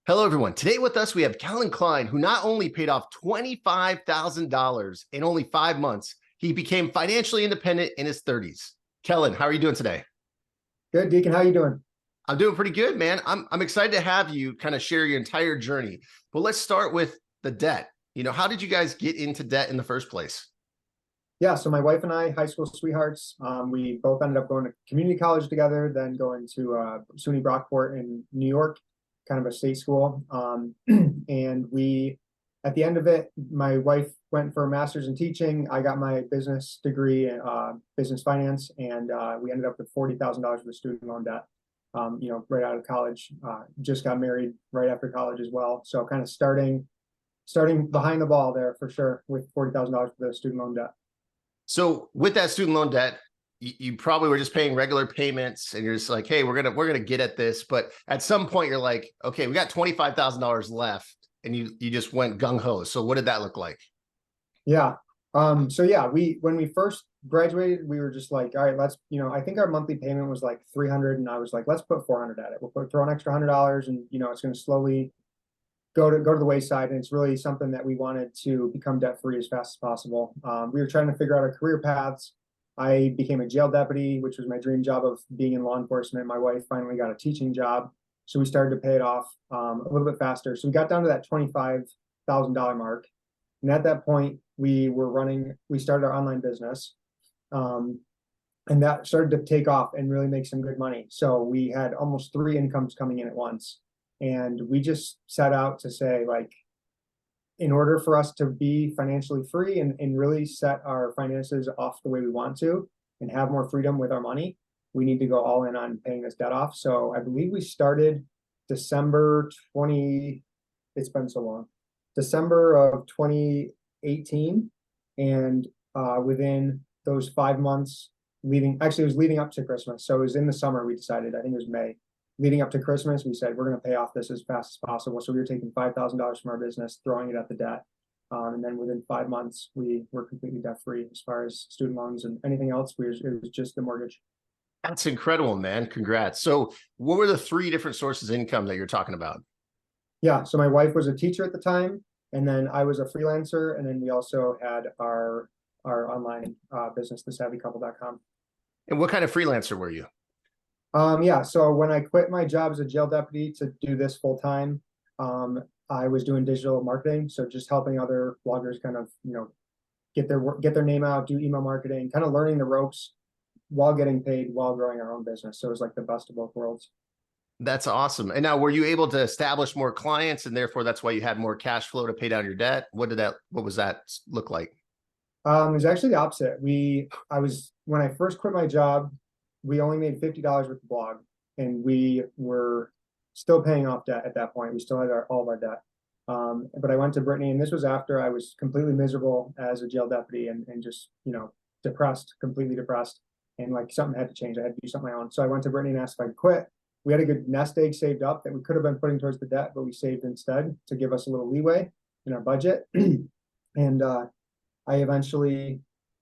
Hello, everyone. Today with us, we have Kelan Kline, who not only paid off $25,000 in only 5 months, he became financially independent in his 30s. Kelan, how are you doing today? Good, Deacon. How you doing? I'm doing pretty good, man. I'm excited to have you kind of share your entire journey. But let's start with the debt. How did you guys get into debt in the first place? Yeah, so my wife and I, high school sweethearts, we both ended up going to community college together, then going to SUNY Brockport in New York, kind of a state school. And at the end of it, my wife went for a master's in teaching. I got my business degree in business finance, and we ended up with $40,000 with student loan debt. Right out of college. Just got married right after college as well. So kind of starting behind the ball there for sure with $40,000 for the student loan debt. So with that student loan debt, you probably were just paying regular payments and you're just like, hey, we're gonna get at this. But at some point you're like, okay, we got $25,000 left, and you just went gung-ho. So what did that look like? Yeah. So yeah, when we first graduated, we were just like, all right, let's, I think our monthly payment was like 300, and I was like, let's put 400 at it. Throw an extra $100, and it's going to slowly go to the wayside. And it's really something that we wanted to become debt free as fast as possible. We were trying to figure out our career paths. I became a jail deputy, which was my dream job of being in law enforcement. My wife finally got a teaching job, so we started to pay it off a little bit faster. So we got down to that $25,000 mark. And at that point, we started our online business. And that started to take off and really make some good money. So we had almost 3 incomes coming in at once. And we just set out to say, like, in order for us to be financially free and really set our finances off the way we want to and have more freedom with our money, we need to go all in on paying this debt off. So I believe we started December it's been so long, December of 2018. And within those 5 months, it was leading up to Christmas. So it was in the summer, we decided, I think it was May. Leading up to Christmas, we said, we're going to pay off this as fast as possible. So we were taking $5,000 from our business, throwing it at the debt. And then within 5 months, we were completely debt free as far as student loans and anything else. It was just the mortgage. That's incredible, man. Congrats. So what were the 3 different sources of income that you're talking about? Yeah. So my wife was a teacher at the time, and then I was a freelancer. And then we also had our online business, thesavvycouple.com. And what kind of freelancer were you? Yeah, so when I quit my job as a jail deputy to do this full time, I was doing digital marketing. So just helping other bloggers kind of, get their name out, do email marketing, kind of learning the ropes while getting paid, while growing our own business. So it was like the best of both worlds. That's awesome. And now, were you able to establish more clients, and therefore that's why you had more cash flow to pay down your debt? What was that look like? It was actually the opposite. When I first quit my job, we only made $50 with the blog, and we were still paying off debt at that point. We still had all of our debt. But I went to Brittany, and this was after I was completely miserable as a jail deputy and just, depressed, completely depressed. And like something had to change. I had to do something on my own. So I went to Brittany and asked if I could quit. We had a good nest egg saved up that we could have been putting towards the debt, but we saved instead to give us a little leeway in our budget. And I eventually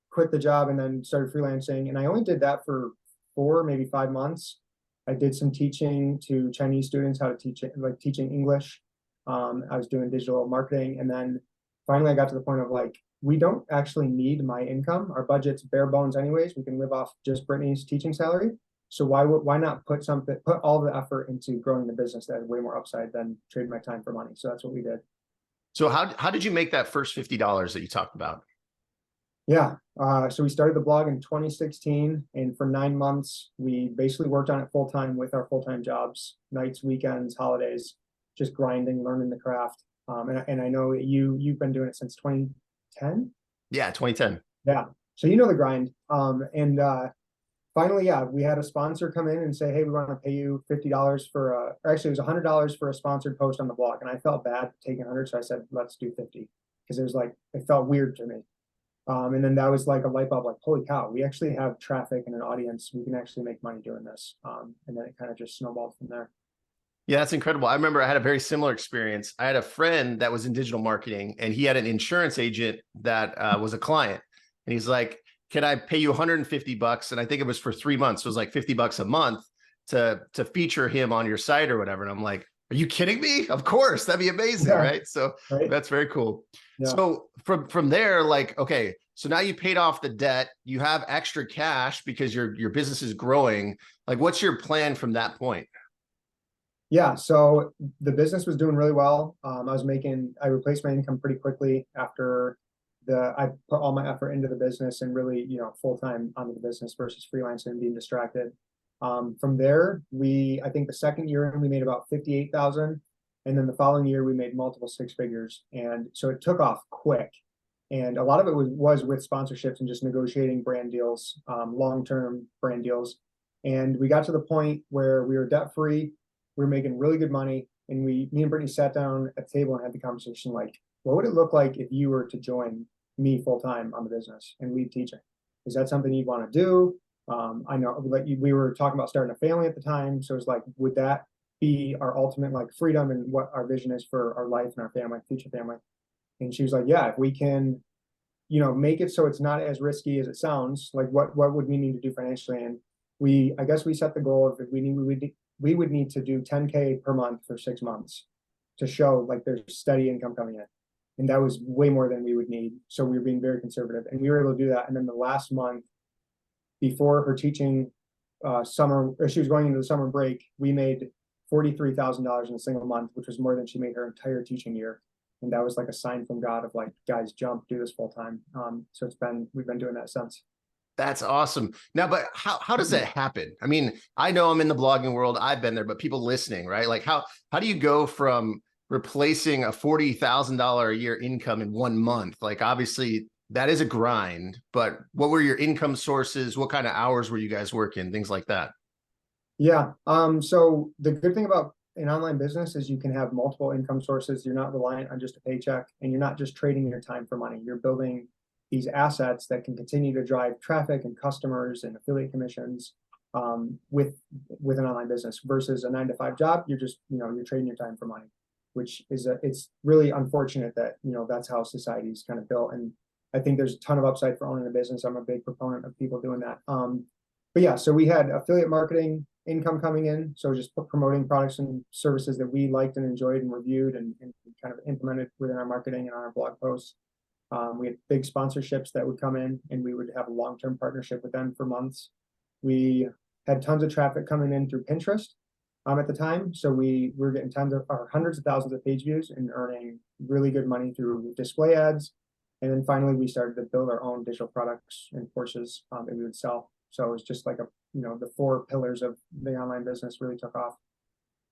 quit the job and then started freelancing. And I only did that for 4, maybe 5 months. I did some teaching to Chinese students how to teach it, like teaching English. I was doing digital marketing. And then finally I got to the point of like, we don't actually need my income. Our budget's bare bones anyways. We can live off just Brittany's teaching salary. So why not put all the effort into growing the business that had way more upside than trade my time for money? So that's what we did. So how did you make that first $50 that you talked about? Yeah. So we started the blog in 2016, and for 9 months, we basically worked on it full time with our full-time jobs, nights, weekends, holidays, just grinding, learning the craft. And I know you've been doing it since 2010. Yeah, 2010. Yeah. So you know the grind. Finally, yeah, we had a sponsor come in and say, hey, we want to pay you $50 or actually it was $100 for a sponsored post on the blog. And I felt bad taking 100. So I said, let's do 50, because it felt weird to me. And then that was like a light bulb, like, holy cow, we actually have traffic and an audience. We can actually make money doing this. And then it kind of just snowballed from there. Yeah, that's incredible. I remember I had a very similar experience. I had a friend that was in digital marketing, and he had an insurance agent that was a client. And he's like, can I pay you $150? And I think it was for 3 months. So it was like $50 a month to feature him on your site or whatever. And I'm like, Are you kidding me? Of course, that'd be amazing, Yeah, right? So right. that's very cool. Yeah. So from there, like, okay, so now you paid off the debt, you have extra cash because your business is growing. Like, what's your plan from that point? Yeah, so the business was doing really well. I replaced my income pretty quickly after I put all my effort into the business and really, full time onto the business versus freelancing and being distracted. From there, I think the second year we made about 58,000, and then the following year we made multiple six figures, and so it took off quick. And a lot of it was with sponsorships and just negotiating brand deals, long term brand deals. And we got to the point where we were debt free, we were making really good money, and me and Brittany sat down at the table and had the conversation like, what would it look like if you were to join me full time on the business and lead teaching? Is that something you'd want to do? I know like we were talking about starting a family at the time, so it's like, would that be our ultimate like freedom and what our vision is for our life and our family, future family? And she was like, yeah, if we can, make it so it's not as risky as it sounds, like what would we need to do financially? And I guess we set the goal of if we would need to do 10K per month for 6 months to show like there's steady income coming in. And that was way more than we would need. So we were being very conservative, and we were able to do that. And then the last month before her teaching summer, or she was going into the summer break, we made $43,000 in a single month, which was more than she made her entire teaching year. And that was like a sign from God of like, guys, jump, do this full time. So we've been doing that since. That's awesome. Now, but how does that happen? I mean, I know I'm in the blogging world, I've been there, but people listening, right? Like how do you go from replacing a $40,000 a year income in 1 month? Like obviously that is a grind, but what were your income sources? What kind of hours were you guys working? Things like that. Yeah. So the good thing about an online business is you can have multiple income sources. You're not reliant on just a paycheck, and you're not just trading your time for money. You're building these assets that can continue to drive traffic and customers and affiliate commissions, with an online business versus a 9 to 5 job. You're just, you're trading your time for money, which it's really unfortunate that, that's how society is kind of built. And I think there's a ton of upside for owning a business. I'm a big proponent of people doing that. But yeah, so we had affiliate marketing income coming in. So just promoting products and services that we liked and enjoyed and reviewed and kind of implemented within our marketing and on our blog posts. We had big sponsorships that would come in, and we would have a long-term partnership with them for months. We had tons of traffic coming in through Pinterest at the time. So we were getting hundreds of thousands of page views and earning really good money through display ads. And then finally, we started to build our own digital products and courses that we would sell. So it was just like the 4 pillars of the online business really took off.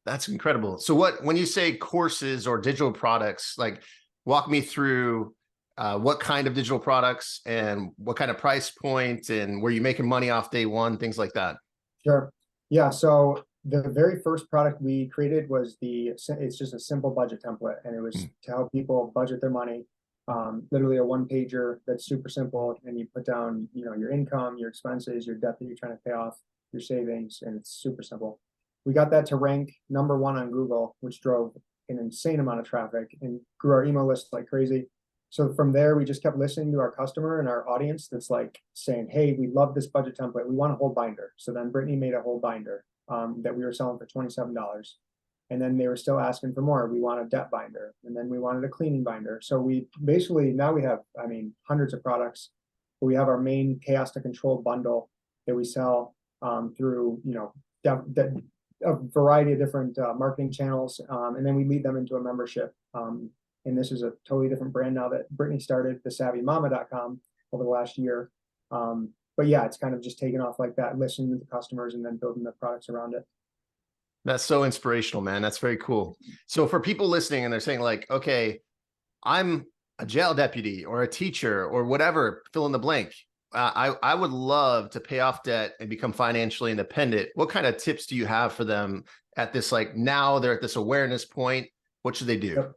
That's incredible. So when you say courses or digital products, like walk me through what kind of digital products and what kind of price point, and were you making money off day one, things like that? Sure. Yeah. So the very first product we created was it's just a simple budget template, and it was to help people budget their money. Literally a 1-pager that's super simple, and you put down, your income, your expenses, your debt that you're trying to pay off, your savings, and it's super simple. We got that to rank #1 on Google, which drove an insane amount of traffic and grew our email list like crazy. So from there, we just kept listening to our customer and our audience that's like saying, hey, we love this budget template. We want a whole binder. So then Brittany made a whole binder that we were selling for $27. And then they were still asking for more. We want a debt binder. And then we wanted a cleaning binder. So we basically, now we have, hundreds of products. But we have our main chaos to control bundle that we sell through, a variety of different marketing channels. And then we lead them into a membership. And this is a totally different brand now that Brittany started, thesavvymama.com, over the last year. But yeah, it's kind of just taken off like that, listening to the customers and then building the products around it. That's so inspirational, man. That's very cool. So for people listening and they're saying like, okay, I'm a jail deputy or a teacher or whatever, fill in the blank. I would love to pay off debt and become financially independent. What kind of tips do you have for them at this, like now they're at this awareness point? What should they do? Yep.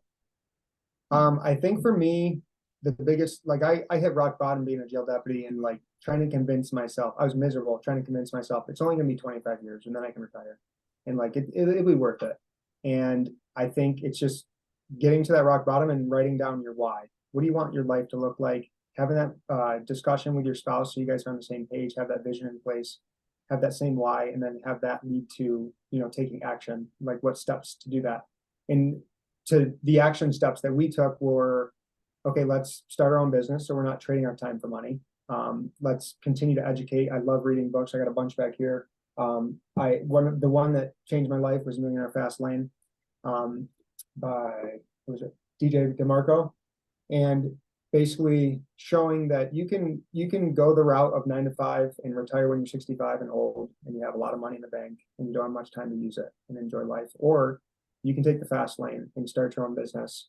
I think for me, the biggest, like I hit rock bottom being a jail deputy and like trying to convince myself, I was miserable trying to convince myself it's only gonna be 25 years and then I can retire. And like it'll be worth it. And I think it's just getting to that rock bottom and writing down your why. What do you want your life to look like? Having that discussion with your spouse so you guys are on the same page, have that vision in place. have that same why, and then have that lead to, you know, taking action, like what steps to do that. And to the action steps that we took were, okay, let's start our own business so we're not trading our time for money. Let's continue to educate. I love reading books. I got a bunch back here. The one that changed my life was Millionaire Fast Lane, by, what was it, DJ DeMarco, and basically showing that you can go the route of 9 to 5 and retire when you're 65 and old, and you have a lot of money in the bank and you don't have much time to use it and enjoy life. Or you can take the fast lane and start your own business,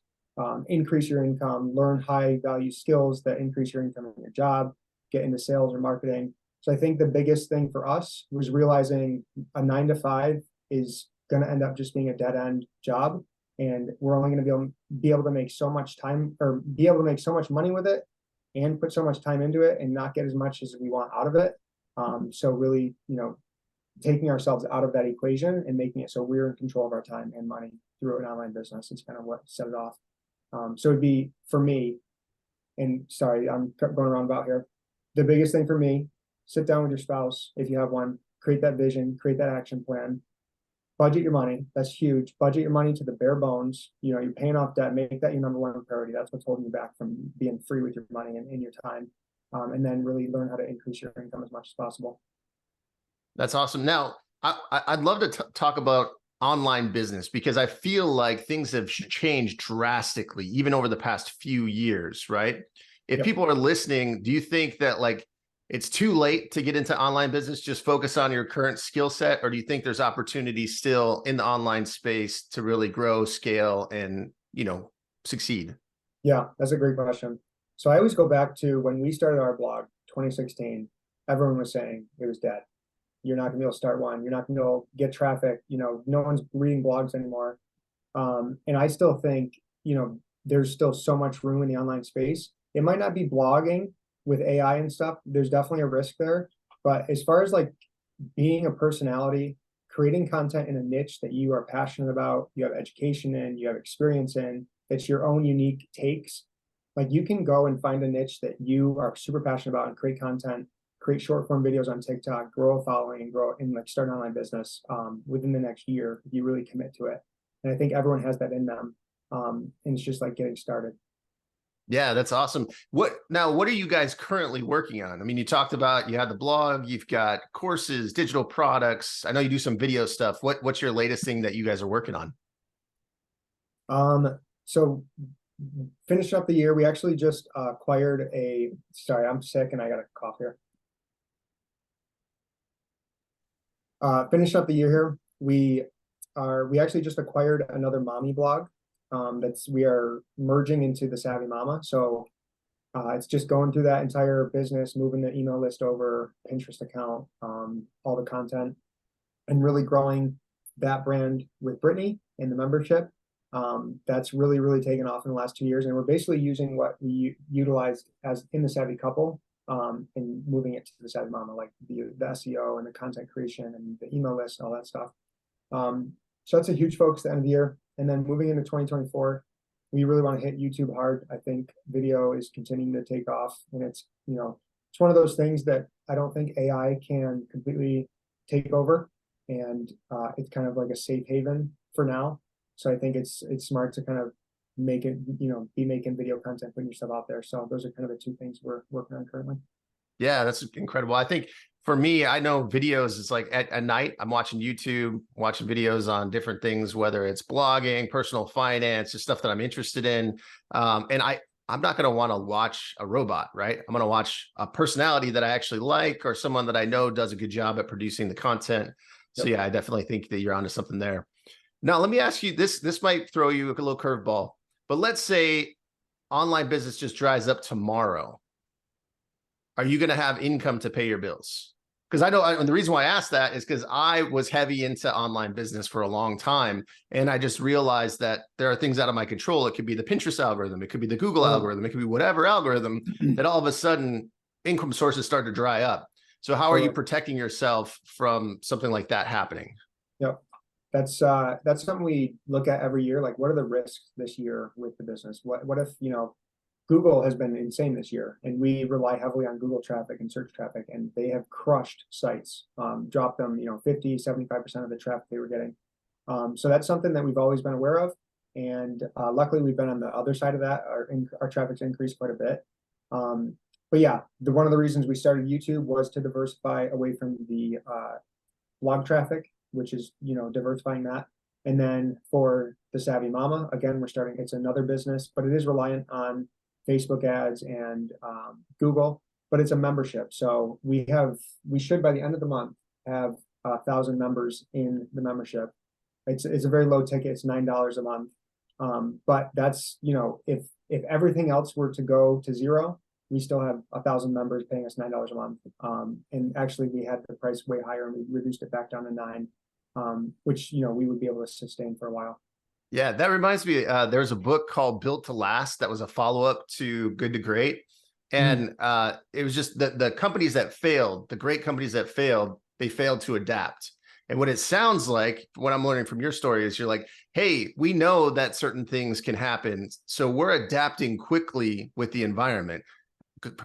increase your income, learn high value skills that increase your income in your job, get into sales or marketing. So I think the biggest thing for us was realizing a 9 to 5 is going to end up just being a dead end job. And we're only going to be able to make so much time, or be able to make so much money with it and put so much time into it and not get as much as we want out of it. So really, you know, taking ourselves out of that equation and making it so we're in control of our time and money through an online business. It's kind of what set it off. So it'd be, for me, and sorry, I'm going around about here. The biggest thing for me, sit down with your spouse, if you have one, create that vision, create that action plan, budget your money. That's huge. Budget your money to the bare bones. You know, you're paying off debt, make that your number one priority. That's what's holding you back from being free with your money and your time. And then really learn how to increase your income as much as possible. That's awesome. Now, I'd love to talk about online business, because I feel like things have changed drastically, even over the past few years, right? If people are listening, do you think that like it's too late to get into online business, just focus on your current skill set? Or do you think there's opportunity still in the online space to really grow, scale, and, you know, succeed? Yeah, that's a great question. So I always go back to when we started our blog, 2016, everyone was saying it was dead. You're not gonna be able to start one. You're not gonna be able to get traffic. You know, no one's reading blogs anymore. And I still think, you know, there's still so much room in the online space. It might not be blogging with AI and stuff. There's definitely a risk there. But as far as like being a personality, creating content in a niche that you are passionate about, you have education in, you have experience in, it's your own unique takes. Like you can go and find a niche that you are super passionate about and create content, create short form videos on TikTok, grow a following, and grow and like start an online business within the next year if you really commit to it. And I think everyone has that in them. And it's just like getting started. Yeah, that's awesome. What are you guys currently working on? I mean, you talked about, you had the blog, you've got courses, digital products. I know you do some video stuff. What's your latest thing that you guys are working on? So finishing up the year, we actually just acquired sorry, I'm sick and I got a cough here. Finish up the year here, we actually just acquired another mommy blog. We are merging into the Savvy Mama. So it's just going through that entire business, moving the email list over, Pinterest account, all the content, and really growing that brand with Brittany and the membership. That's really, really taken off in the last 2 years. And we're basically using what we utilized as in the Savvy Couple, and moving it to the Savvy Mama, like the SEO and the content creation and the email list and all that stuff. So that's a huge focus at the end of the year. And then moving into 2024, we really want to hit YouTube hard. I think video is continuing to take off, and it's, you know, it's one of those things that I don't think AI can completely take over, and it's kind of like a safe haven for now. So I think it's smart to kind of make it, you know, be making video content, putting yourself out there. So those are kind of the two things we're working on currently. Yeah, that's incredible. I think for me, I know videos is like at night, I'm watching YouTube, watching videos on different things, whether it's blogging, personal finance, just stuff that I'm interested in. And I'm not going to want to watch a robot, right? I'm going to watch a personality that I actually like, or someone that I know does a good job at producing the content. So yeah, I definitely think that you're onto something there. Now, let me ask you this. This might throw you a little curveball, but let's say online business just dries up tomorrow. Are you going to have income to pay your bills? Because I know, and the reason why I asked that is because I was heavy into online business for a long time. And I just realized that there are things out of my control. It could be the Pinterest algorithm. It could be the Google algorithm. It could be whatever algorithm that all of a sudden income sources start to dry up. So how are you protecting yourself from something like that happening? Yep. That's something we look at every year. Like, what are the risks this year with the business? What if, you know, Google has been insane this year, and we rely heavily on Google traffic and search traffic, and they have crushed sites, dropped them, 50, 75% of the traffic they were getting. So that's something that we've always been aware of. And luckily, we've been on the other side of that. Our traffic's increased quite a bit. But yeah, one of the reasons we started YouTube was to diversify away from the blog traffic, which is, diversifying that. And then for the Savvy Mama, again, it's another business, but it is reliant on Facebook ads and Google, but it's a membership. So we should by the end of the month have 1,000 members in the membership. It's a very low ticket. It's $9 a month. But that's, if everything else were to go to zero, we still have 1,000 members paying us $9 a month. And actually we had the price way higher and we reduced it back down to $9, which, we would be able to sustain for a while. Yeah, that reminds me, there's a book called Built to Last that was a follow-up to Good to Great. And it was just the companies that failed, the great companies that failed, they failed to adapt. And what it sounds like, what I'm learning from your story is you're like, hey, we know that certain things can happen. So we're adapting quickly with the environment,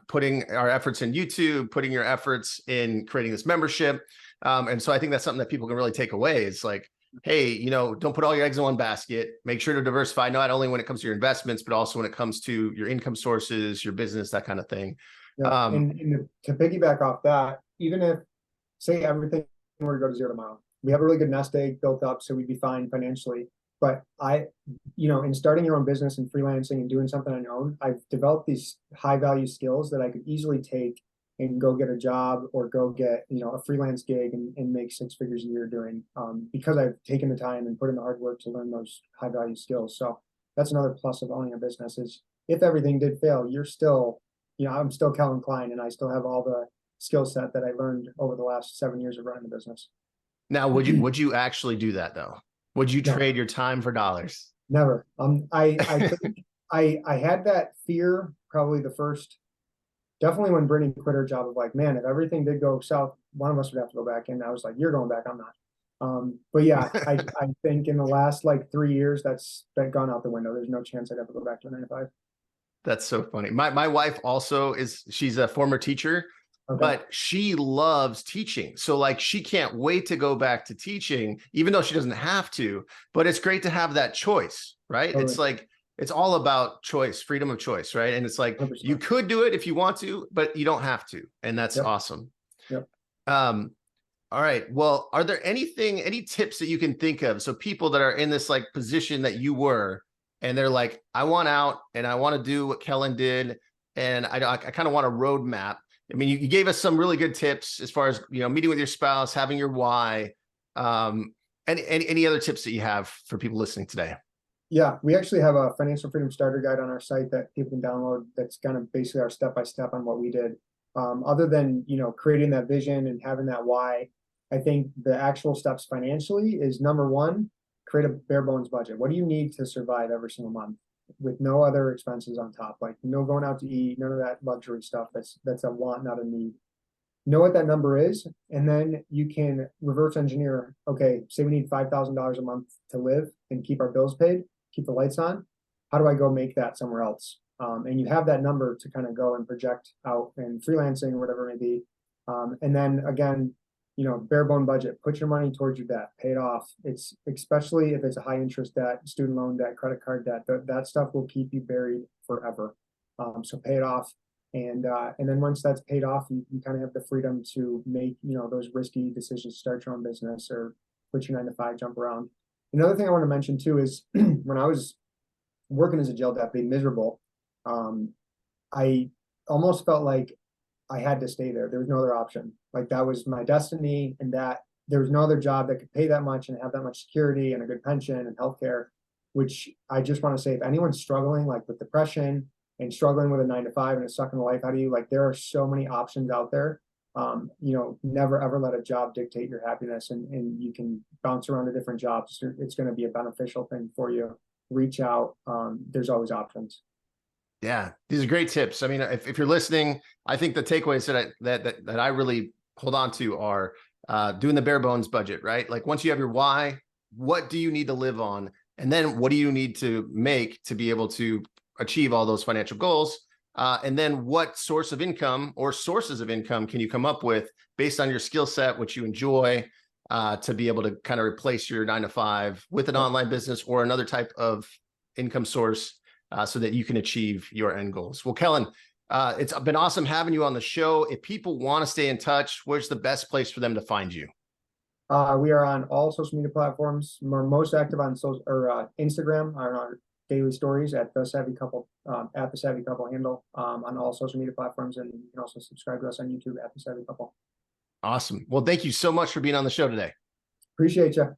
putting our efforts in YouTube, putting your efforts in creating this membership. And so I think that's something that people can really take away. It's like, hey, don't put all your eggs in one basket. Make sure to diversify, not only when it comes to your investments, but also when it comes to your income sources, your business, that kind of thing. Yeah. And to piggyback off that, even if, say, everything were to go to zero tomorrow, we have a really good nest egg built up, so we'd be fine financially. But in starting your own business and freelancing and doing something on your own, I've developed these high value skills that I could easily take and go get a job or go get, a freelance gig and make 6 figures a year doing, because I've taken the time and put in the hard work to learn those high value skills. So that's another plus of owning a business is if everything did fail, you're still, I'm still Kelan Kline and I still have all the skill set that I learned over the last 7 years of running the business. Now, would you actually do that though? Would you trade your time for dollars? Never. I had that fear probably definitely when Brittany quit her job of like, man, if everything did go south, one of us would have to go back in. I was like, you're going back, I'm not. But yeah, I think in the last 3 years, that's gone out the window. There's no chance I'd ever go back to a 9 to 5. That's so funny. My wife also she's a former teacher. Okay. But she loves teaching. So she can't wait to go back to teaching, even though she doesn't have to, but it's great to have that choice, right? Totally. It's like, it's all about choice, freedom of choice, right? And it's like, 100%. You could do it if you want to, but you don't have to. And that's awesome. Yep. All right. Well, are there any tips that you can think of? So people that are in this position that you were, and they're like, I want out and I want to do what Kelan did. And I kind of want a roadmap. I mean, you gave us some really good tips as far as, meeting with your spouse, having your why. Any other tips that you have for people listening today? Yeah, we actually have a financial freedom starter guide on our site that people can download. That's kind of basically our step-by-step on what we did. Other than, creating that vision and having that why, I think the actual steps financially is number one, create a bare bones budget. What do you need to survive every single month with no other expenses on top? No going out to eat, none of that luxury stuff. That's a want, not a need. Know what that number is, and then you can reverse engineer. Okay, say we need $5,000 a month to live and keep our bills paid, keep the lights on. How do I go make that somewhere else? And you have that number to kind of go and project out in freelancing or whatever it may be. And then again, bare bone budget, put your money towards your debt, pay it off. It's especially if it's a high interest debt, student loan debt, credit card debt, that stuff will keep you buried forever. So pay it off. And then once that's paid off, you kind of have the freedom to make, those risky decisions, start your own business or quit your 9 to 5, jump around. Another thing I want to mention too is when I was working as a jail deputy, miserable, I almost felt like I had to stay there. There was no other option. That was my destiny, and that there was no other job that could pay that much and have that much security and a good pension and healthcare, which I just want to say, if anyone's struggling with depression and struggling with a 9 to 5 and a suck in the life out of you, there are so many options out there. Never ever let a job dictate your happiness, and you can bounce around to different jobs. It's going to be a beneficial thing for you. Reach out. There's always options. Yeah, these are great tips. I mean, if you're listening, I think the takeaways that I really hold on to are doing the bare bones budget, right? Once you have your why, what do you need to live on? And then what do you need to make to be able to achieve all those financial goals? And then what source of income or sources of income can you come up with based on your skill set, which you enjoy, to be able to kind of replace your 9 to 5 with an online business or another type of income source, so that you can achieve your end goals? Well, Kelan, it's been awesome having you on the show. If people want to stay in touch, where's the best place for them to find you? We are on all social media platforms. We're most active on social or Instagram on our daily stories at the Savvy Couple, at the Savvy Couple handle, on all social media platforms, and you can also subscribe to us on YouTube at the Savvy Couple. Awesome. Well, thank you so much for being on the show today. Appreciate you.